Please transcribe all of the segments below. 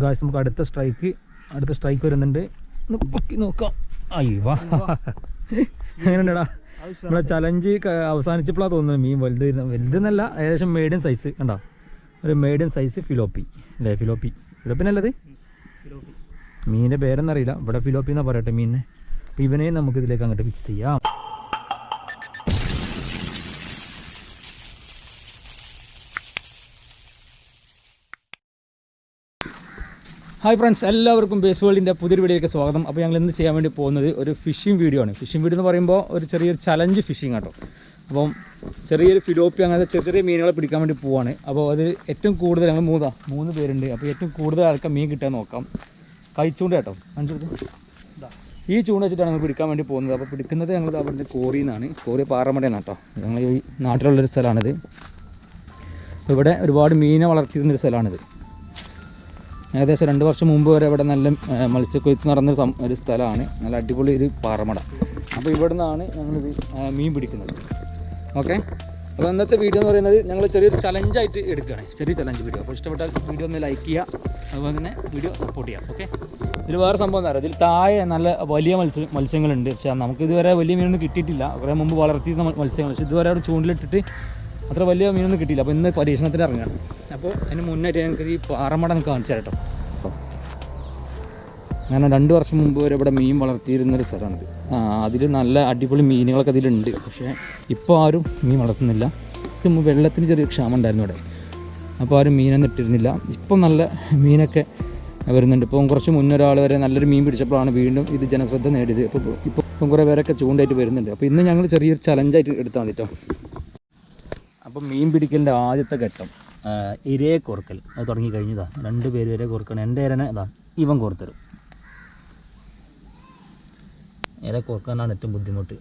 Guys നമുക്ക് അടുത്ത strike വരുന്നുണ്ട്. പൊക്കി നോക്കാം. അയ്യോ എങ്ങനെയുണ്ടടാ നമ്മളെ ചലഞ്ച് അവസാനിച്ചപ്പോഴാണ് തോന്നുന്നത് മീൻ വലുതെന്നല്ല, ഏകദേശം മീഡിയം സൈസ് കണ്ടോ, ഒരു മീഡിയം സൈസ് ഫിലോപ്പി അല്ലേ? ഫിലോപ്പിനല്ലത് മീനിൻ്റെ പേരെന്നറിയില്ല, ഇവിടെ ഫിലോപ്പി എന്നാ പറയട്ടെ മീനിനെ. അപ്പോൾ ഇവനെ നമുക്ക് ഇതിലേക്ക് അങ്ങോട്ട് ഫിക്സ് ചെയ്യാം. ഹായ് ഫ്രണ്ട്സ്, എല്ലാവർക്കും ബേസ് വേൾഡിൻ്റെ പുതിയൊരു വീഡിയോയിലേക്ക് സ്വാഗതം. അപ്പോൾ ഞങ്ങൾ ഇന്ന് ചെയ്യാൻ വേണ്ടി പോകുന്നത് ഒരു ഫിഷിംഗ് വീഡിയോ ആണ്. ഫിഷിംഗ് വീഡിയോ എന്ന് പറയുമ്പോൾ ഒരു ചെറിയൊരു ചലഞ്ച് ഫിഷിംഗ് ആട്ടോ. അപ്പം ചെറിയൊരു ഫിലോപ്പി അങ്ങനത്തെ ചെറിയ മീനുകളെ പിടിക്കാൻ വേണ്ടി പോവാണ്. അപ്പോൾ അത് ഏറ്റവും കൂടുതൽ ഞങ്ങൾ 3 പേരുണ്ട്. അപ്പോൾ ഏറ്റവും കൂടുതൽ ആൾക്കാർ മീൻ കിട്ടാൻ നോക്കാം. കഴിച്ചുകൊണ്ട് കേട്ടോ, ഈ ചൂണ്ട വെച്ചിട്ടാണ് ഞങ്ങൾ പിടിക്കാൻ വേണ്ടി പോകുന്നത്. അപ്പോൾ പിടിക്കുന്നത് ഞങ്ങൾ അവിടുന്ന് കോറിയിൽ നിന്നാണ്. കോറി പാറമടയാണ് കേട്ടോ, ഞങ്ങൾ ഈ നാട്ടിലുള്ളൊരു സ്ഥലമാണിത്. ഇവിടെ ഒരുപാട് മീനെ വളർത്തിയിരുന്നൊരു സ്ഥലമാണിത്. ഏകദേശം 2 വർഷം മുമ്പ് വരെ ഇവിടെ നല്ല മത്സ്യക്കൊയ്ത്ത് നടന്ന ഒരു സ്ഥലമാണ്. നല്ല അടിപൊളി ഒരു പാറമട. അപ്പോൾ ഇവിടെ നിന്നാണ് ഞങ്ങളിത് മീൻ പിടിക്കുന്നത്. ഓക്കെ, അപ്പോൾ ഇന്നത്തെ വീഡിയോ എന്ന് പറയുന്നത് ഞങ്ങൾ ചെറിയൊരു ചലഞ്ചായിട്ട് എടുക്കുകയാണ്, ചെറിയ ചലഞ്ച് വീഡിയോ. അപ്പോൾ ഇഷ്ടപ്പെട്ടാൽ വീഡിയോ ഒന്ന് ലൈക്ക് ചെയ്യുക, അതുപോലെ തന്നെ വീഡിയോ സപ്പോർട്ട് ചെയ്യുക. ഓക്കെ, ഇതിൽ വേറെ സംഭവം എന്താ പറയുക, ഇതിൽ താഴെ നല്ല വലിയ മത്സ്യങ്ങളുണ്ട്. പക്ഷേ നമുക്ക് ഇതുവരെ വലിയ മീനൊന്നും കിട്ടിയിട്ടില്ല. കുറേ മുമ്പ് വളർത്തിയിരുന്ന മത്സ്യങ്ങൾ, പക്ഷേ ഇതുവരെ അവിടെ ചൂണ്ടിലിട്ടിട്ട് അത്ര വലിയ മീനൊന്നും കിട്ടിയില്ല. അപ്പോൾ ഇന്ന് പരീക്ഷണത്തിന് ഇറങ്ങുകയാണ്. അപ്പോൾ അതിന് മുന്നായിട്ട് ഞങ്ങൾക്ക് ഈ പാറമട നമുക്ക് കാണിച്ചു തരാം കേട്ടോ. കാരണം 2 വർഷം മുമ്പ് വരെ ഇവിടെ മീൻ വളർത്തിയിരുന്നൊരു സ്ഥലമാണിത്. അതിൽ നല്ല അടിപൊളി മീനുകളൊക്കെ അതിലുണ്ട്. പക്ഷേ ഇപ്പോൾ ആരും മീൻ വളർത്തുന്നില്ല. വെള്ളത്തിന് ചെറിയ ക്ഷാമം ഉണ്ടായിരുന്നു ഇവിടെ, അപ്പോൾ ആരും മീനൊന്നും ഇട്ടിരുന്നില്ല. ഇപ്പം നല്ല മീനൊക്കെ വരുന്നുണ്ട്. ഇപ്പം കുറച്ച് മുന്നേ ഒരാൾ വരെ നല്ലൊരു മീൻ പിടിച്ചപ്പോഴാണ് വീണ്ടും ഇത് ജനശ്രദ്ധ നേടിയത്. ഇപ്പം കുറേ പേരൊക്കെ ചൂണ്ടായിട്ട് വരുന്നുണ്ട്. അപ്പോൾ ഇന്ന് ഞങ്ങൾ ചെറിയൊരു ചലഞ്ചായിട്ട് എടുത്താൽ മതി കേട്ടോ. അപ്പം മീൻ പിടിക്കലിൻ്റെ ആദ്യത്തെ ഘട്ടം ഇരയെ കോർക്കൽ അത് തുടങ്ങി കഴിഞ്ഞതാണ്. 2 പേര് വരെ കോർക്കണം. എൻ്റെ ഇരനെ അതാ ഇവൻ കോർത്തരും. ഇര കോർക്കാനാണ് ഏറ്റവും ബുദ്ധിമുട്ട്.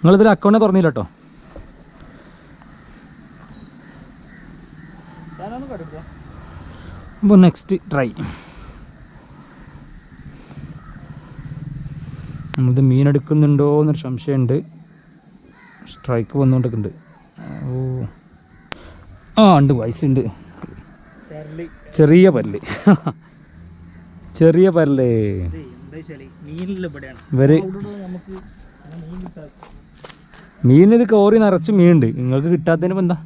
നിങ്ങളിതിൽ അക്കൗണ്ട് തുറന്നില്ല കേട്ടോ. അപ്പോൾ നെക്സ്റ്റ് ട്രൈ. നമ്മളിത് മീനെടുക്കുന്നുണ്ടോ എന്നൊരു സംശയമുണ്ട്. സ്ട്രൈക്ക് വന്നുകൊണ്ടൊക്കെ. ഉണ്ട്, വയസ്സുണ്ട്. ചെറിയ പല്ല് ഇവര് മീനിത് കോറി നിറച്ച് മീനുണ്ട്. നിങ്ങൾക്ക് കിട്ടാത്തതിന് എന്താ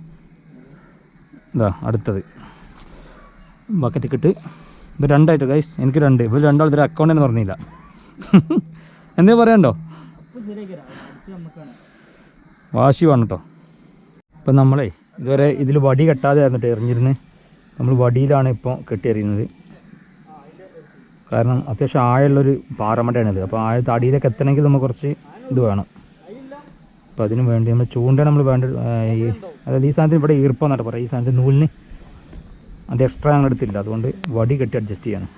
അടുത്തത് ബക്കറ്റ് ഇട്ട് ഇത് രണ്ടായിട്ട് ഗൈസ്, എനിക്ക് രണ്ട്, ഇവർ രണ്ടാൾ ഇതിൽ അക്കൗണ്ട് തന്നെ പറഞ്ഞില്ല. എന്തേ പറയാണ്ടോ, വാശി വേണം കേട്ടോ. ഇപ്പം നമ്മളെ ഇതുവരെ ഇതിൽ വടി കെട്ടാതെ ആയിരുന്നിട്ട് എറിഞ്ഞിരുന്ന്, നമ്മൾ വടിയിലാണ് ഇപ്പോൾ കെട്ടിയെറിയുന്നത്. കാരണം അത്യാവശ്യം ആഴമുള്ളൊരു പാറമട്ടയാണിത്. അപ്പോൾ തടിയിലേക്ക് എത്തണമെങ്കിൽ നമുക്ക് കുറച്ച് ഇത് വേണം. അപ്പോൾ അതിന് വേണ്ടി നമ്മൾ ചൂണ്ട നമ്മൾ വേണ്ട അതായത് ഈ സാധനത്തിന് ഇവിടെ ഈർപ്പം പറയാം, ഈ സാധനത്തിന് നൂലിന് അത് എക്സ്ട്രാ ഞങ്ങൾ എടുത്തില്ല, അതുകൊണ്ട് വടി കെട്ടി അഡ്ജസ്റ്റ് ചെയ്യണം.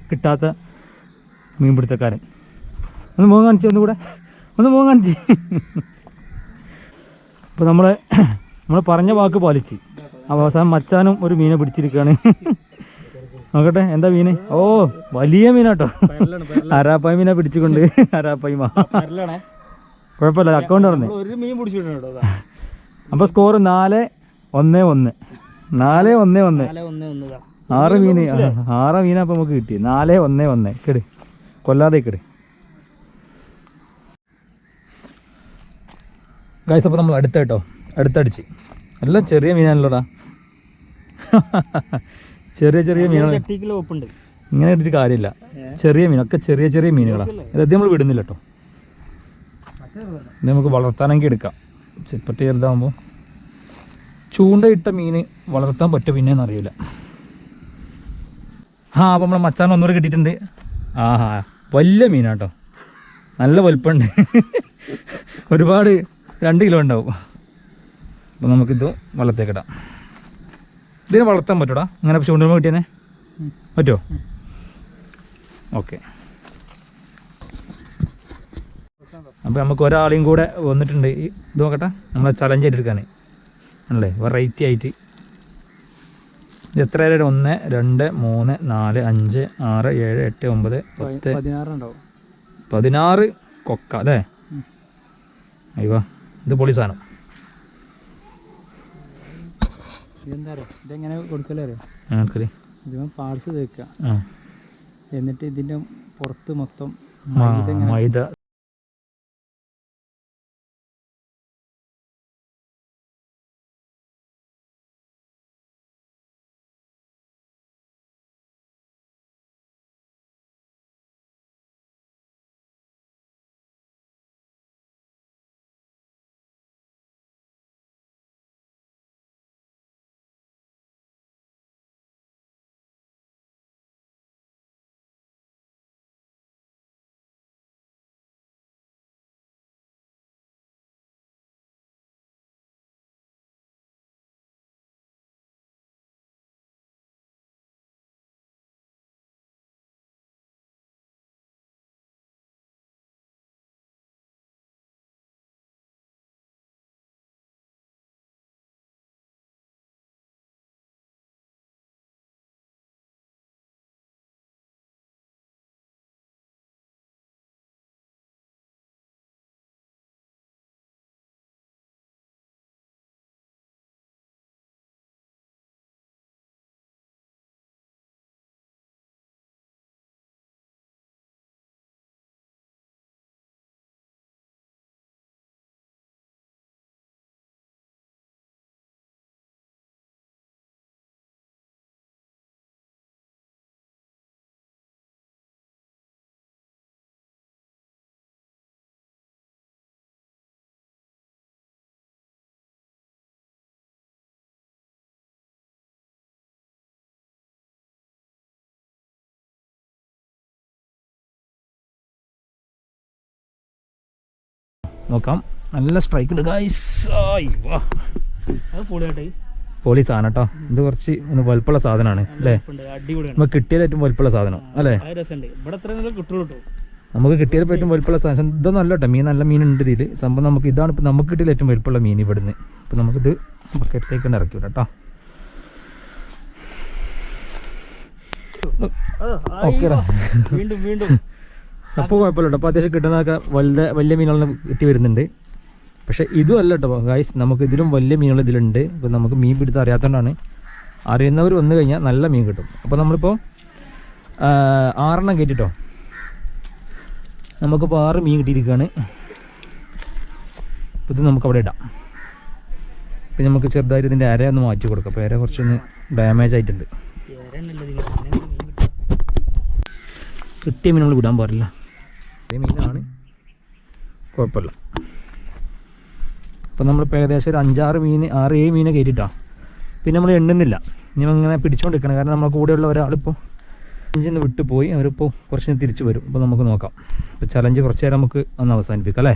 കിട്ടാത്ത മീൻപിടുത്തക്കാരൻ. ഒന്ന് മുഖം കാണിച്ച്, ഒന്നുകൂടെ ഒന്ന് മുഖം കാണിച്ച്. അപ്പോൾ നമ്മൾ പറഞ്ഞ വാക്ക് പാലിച്ച് അവസാനം മച്ചാനും ഒരു മീനെ പിടിച്ചിരിക്കുകയാണ്. നോക്കട്ടെ എന്താ മീന്. ഓ വലിയ മീനാട്ടോ, അരാപ്പായ് മീനെ പിടിച്ചുകൊണ്ട്. അരാപ്പായ്മ കുഴപ്പമില്ല, അക്കൗണ്ട് പറഞ്ഞു. അപ്പോൾ സ്കോർ 4-1-1. 4-1-1. 6 മീൻ, 6 മീനാ അപ്പം നമുക്ക് കിട്ടി. 4-1-1. കേട് കൊല്ലാതെ കേട് ഗൈസ്. അപ്പോൾ നമ്മൾ അടുത്തടിച്ച് എല്ലാം ചെറിയ മീനാണല്ലോടാ. ചെറിയ മീനുകൾ ഇങ്ങനെ ഇട്ടിട്ട് കാര്യമില്ല. ചെറിയ മീനൊക്കെ ചെറിയ മീനുകളാണ്. ഇത് നമ്മൾ വിടുന്നില്ല കേട്ടോ. ഇത് നമുക്ക് വളർത്താനെങ്കിൽ എടുക്കാം. ചെപ്പട്ടി ചെറുതാകുമ്പോൾ ചൂണ്ടയിട്ട മീൻ വളർത്താൻ പറ്റും പിന്നെയെന്ന് അറിയില്ല. അപ്പോൾ നമ്മളെ മച്ചാൻ ഒന്നുകൂടെ കിട്ടിയിട്ടുണ്ട്. വലിയ മീനാട്ടോ, നല്ല വലുപ്പമുണ്ട്. ഒരുപാട് 2 കിലോ ഉണ്ടാവും. അപ്പോൾ നമുക്കിത് വള്ളത്തേക്കിടാം. ഇതിനെ വളർത്താൻ പറ്റൂടാ ഇങ്ങനെ ചൂണ്ടുമ്പോൾ കിട്ടിയനെ പറ്റുമോ? ഓക്കെ. അപ്പോൾ നമുക്ക് ഒരാളെയും കൂടെ വന്നിട്ടുണ്ട്. ഇത് നോക്കട്ടെ, നമ്മളെ ചലഞ്ച് ആയിട്ട് എടുക്കാൻ ആണല്ലേ, വെറൈറ്റി ആയിട്ട്. ഇത് എത്ര പേര്? 1, 2, 3, 4, 5, 6, 7, 8, 9, 10, 16 കൊക്ക അല്ലേ? അയ്യോ ഇത് പൊളി സാധനം. ഇതെന്താ അറിയാം, ഇതെങ്ങനെ കൊടുക്കലേ അറിയാം, ഇതിന് പാർട്സ് തേക്കുക, എന്നിട്ട് ഇതിൻ്റെ പുറത്ത് മൊത്തം മൈദ നോക്കാം. നല്ല സ്ട്രൈക്ക് ഉണ്ട് ഗൈസ്. പൊളി സാധനം കേട്ടോ. ഇത് കുറച്ച് ഒന്ന് വലുപ്പമുള്ള സാധനമാണ് അല്ലേ, നമുക്ക് കിട്ടിയാൽ ഏറ്റവും വലുപ്പമുള്ള സാധനം അല്ലേ, നമുക്ക് കിട്ടിയാൽ ഏറ്റവും വലുപ്പമുള്ള സാധനം. ഇതൊന്നും അല്ല കേട്ടോ, മീൻ നല്ല മീൻ ഉണ്ട് ഇതിൽ. സംഭവം നമുക്ക് ഇതാണ് ഇപ്പം നമുക്ക് കിട്ടിയാൽ ഏറ്റവും വലുപ്പമുള്ള മീൻ ഇവിടുന്ന്. ഇപ്പം നമുക്കിത് ബക്കറ്റിലേക്ക് തന്നെ ഇറക്കി വിടാം കേട്ടോ. ഓക്കെ വീണ്ടും വീണ്ടും അപ്പോൾ കുഴപ്പമില്ല. അപ്പോൾ അത്യാവശ്യം കിട്ടുന്നതൊക്കെ വലിയ മീനുകളെ കിട്ടി വരുന്നുണ്ട്. പക്ഷേ ഇതും അല്ല കേട്ടോ ഗൈസ്, നമുക്ക് ഇതിലും വലിയ മീനുകൾ ഇതിലുണ്ട്. ഇപ്പോൾ നമുക്ക് മീൻ പിടുത്തം അറിയാത്തതുകൊണ്ടാണ്. അറിയുന്നവർ വന്നു കഴിഞ്ഞാൽ നല്ല മീൻ കിട്ടും. അപ്പോൾ നമ്മളിപ്പോൾ 6 കയറ്റിട്ടോ, നമുക്കിപ്പോൾ 6 മീൻ കിട്ടിയിരിക്കുകയാണ്. അപ്പോൾ ഇത് നമുക്ക് അവിടെ ഇടാം. പിന്നെ നമുക്ക് ചെറുതായിട്ട് ഇതിൻ്റെ അര ഒന്ന് മാറ്റി കൊടുക്കാം. അപ്പോൾ അര കുറച്ചൊന്ന് ഡാമേജ് ആയിട്ടുണ്ട്. കിട്ടിയ മീൻ നമ്മൾ വിടാൻ പാടില്ല. അതേ മീനാണ്, കുഴപ്പമില്ല. അപ്പോൾ നമ്മളിപ്പോൾ ഏകദേശം ഒരു 5-6 മീൻ 6-7 മീനെ കയറ്റിയിട്ടാണ്. പിന്നെ നമ്മൾ എണ്ണുന്നില്ല, ഇനി ഇങ്ങനെ പിടിച്ചുകൊണ്ടിരിക്കണം. കാരണം നമ്മുടെ കൂടെയുള്ള ഒരാളിപ്പോൾ ചലഞ്ചിൽ വിട്ടു പോയി, അവരിപ്പോൾ കുറച്ച് തിരിച്ചു വരും. അപ്പോൾ നമുക്ക് നോക്കാം. അപ്പോൾ ചലഞ്ച് കുറച്ച് നേരം നമുക്ക് ഒന്ന് അവസാനിപ്പിക്കാം അല്ലേ.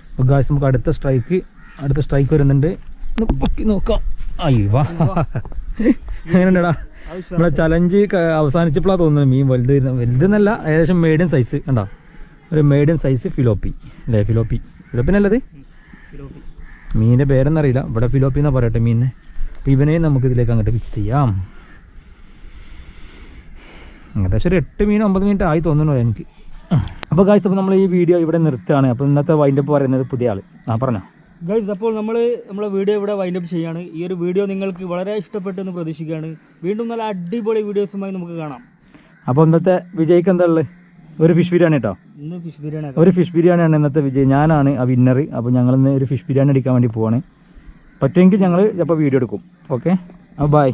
അപ്പോൾ ഗായ്സ് നമുക്ക് അടുത്ത സ്ട്രൈക്ക് വരുന്നുണ്ട്. നോക്കാം. അയ്യോ എങ്ങനെയുണ്ടാ നമ്മളെ ചലഞ്ച് അവസാനിച്ചപ്പോഴാണ് തോന്നുന്നത് മീൻ വലുതെന്നല്ല, ഏകദേശം മീഡിയം സൈസ് കണ്ടോ, ഒരു മീഡിയം സൈസ് ഫിലോപ്പി അല്ലേ. ഫിലോപ്പിനല്ലത് മീനിൻ്റെ പേരെന്നറിയില്ല, ഇവിടെ ഫിലോപ്പി എന്നാ പറയട്ടെ മീനിനെ. അപ്പം ഇവനെ നമുക്ക് ഇതിലേക്ക് അങ്ങോട്ട് ഫിക്സ് ചെയ്യാം. ഏകദേശം ഒരു 8 മീൻ 9 മിനിറ്റ് ആയി തോന്നുന്നു എനിക്ക്. അപ്പോൾ ഗായ്സ് അപ്പോൾ നമ്മൾ ഈ വീഡിയോ ഇവിടെ നിർത്തുകയാണ്. അപ്പോൾ ഇന്നത്തെ വൈൻഡപ്പ് പറയുന്നത് പുതിയ ആൾ പറഞ്ഞോ ഗൈസ്. അപ്പോൾ നമ്മളെ വീഡിയോ ഇവിടെ വൈൻഡപ്പ് ചെയ്യാണ്. ഈ ഒരു വീഡിയോ നിങ്ങൾക്ക് വളരെ ഇഷ്ടപ്പെട്ടെന്ന് പ്രതീക്ഷിക്കുകയാണ്. വീണ്ടും നല്ല അടിപൊളി വീഡിയോസുമായി നമുക്ക് കാണാം. അപ്പോൾ ഇന്നത്തെ വിജയ്ക്ക് എന്താ ഉള്ളത്? ഒരു ഫിഷ് ബിരിയാണി കേട്ടോ. ഒരു ഫിഷ് ബിരിയാണിയാണ് ഇന്നത്തെ വിജയ്. ഞാനാണ് ആ വിന്നർ. അപ്പോൾ ഞങ്ങളിന്ന് ഒരു ഫിഷ് ബിരിയാണി അടിക്കാൻ വേണ്ടി പോവാണ്. പറ്റുമെങ്കിൽ ഞങ്ങൾ ചിലപ്പോൾ വീഡിയോ എടുക്കും. ഓക്കെ, അപ്പോൾ ബൈ.